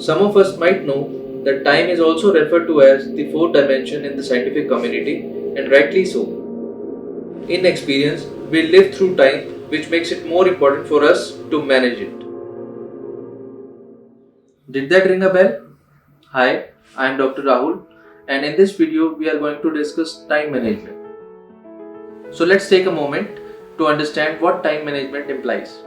Some of us might know that time is also referred to as the fourth dimension in the scientific community, and rightly so. In experience, we live through time, which makes it more important for us to manage it. Did that ring a bell? Hi, I am Dr. Rahul, and in this video, we are going to discuss time management. So let's take a moment to understand what time management implies.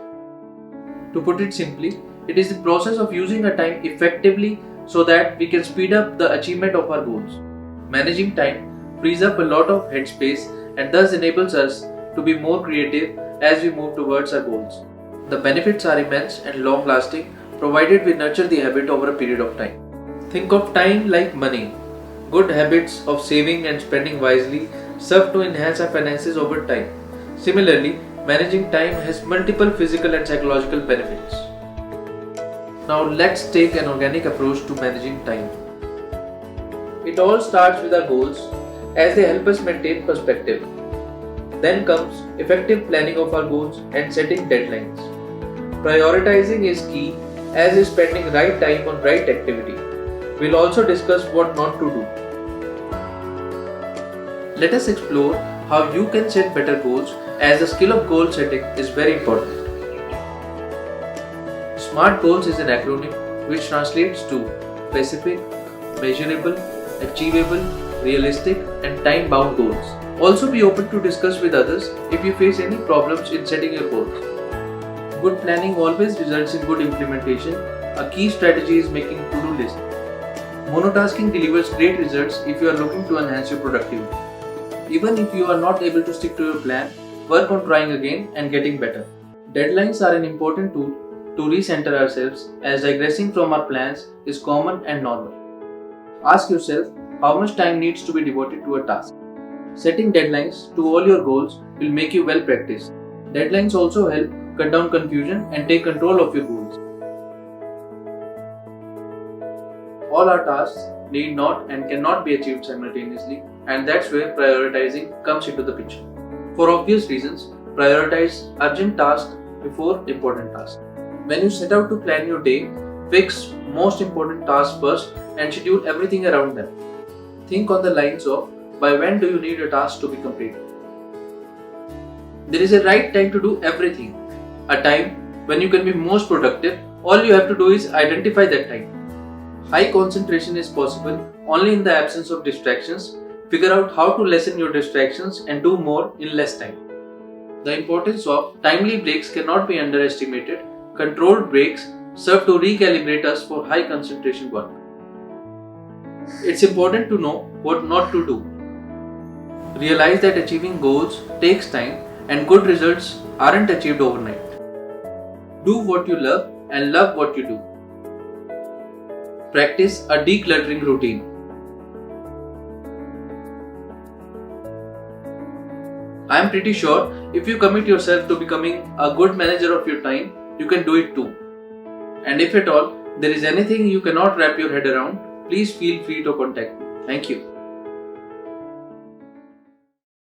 To put it simply, it is the process of using our time effectively so that we can speed up the achievement of our goals. Managing time frees up a lot of headspace and thus enables us to be more creative as we move towards our goals. The benefits are immense and long lasting provided we nurture the habit over a period of time. Think of time like money. Good habits of saving and spending wisely serve to enhance our finances over time. Similarly, managing time has multiple physical and psychological benefits. Now let's take an organic approach to managing time. It all starts with our goals as they help us maintain perspective. Then comes effective planning of our goals and setting deadlines. Prioritizing is key as is spending right time on right activity. We'll also discuss what not to do. Let us explore how you can set better goals as the skill of goal setting is very important. SMART goals is an acronym which translates to specific, measurable, achievable, realistic and time-bound goals. Also be open to discuss with others if you face any problems in setting your goals. Good planning always results in good implementation. A key strategy is making a to-do list. Monotasking delivers great results if you are looking to enhance your productivity. Even if you are not able to stick to your plan, work on trying again and getting better. Deadlines are an important tool to recenter ourselves as digressing from our plans is common and normal. Ask yourself how much time needs to be devoted to a task. Setting deadlines to all your goals will make you well practiced. Deadlines also help cut down confusion and take control of your goals. All our tasks need not and cannot be achieved simultaneously, and that's where prioritizing comes into the picture. For obvious reasons, prioritize urgent tasks before important tasks. When you set out to plan your day, fix most important tasks first and schedule everything around them. Think on the lines of by when do you need a task to be completed. There is a right time to do everything. A time when you can be most productive, all you have to do is identify that time. High concentration is possible only in the absence of distractions. Figure out how to lessen your distractions and do more in less time. The importance of timely breaks cannot be underestimated. Controlled breaks serve to recalibrate us for high concentration work. It's important to know what not to do. Realize that achieving goals takes time and good results aren't achieved overnight. Do what you love and love what you do. Practice a decluttering routine. I am pretty sure if you commit yourself to becoming a good manager of your time, you can do it too. And if at all there is anything you cannot wrap your head around, please feel free to contact me. Thank you.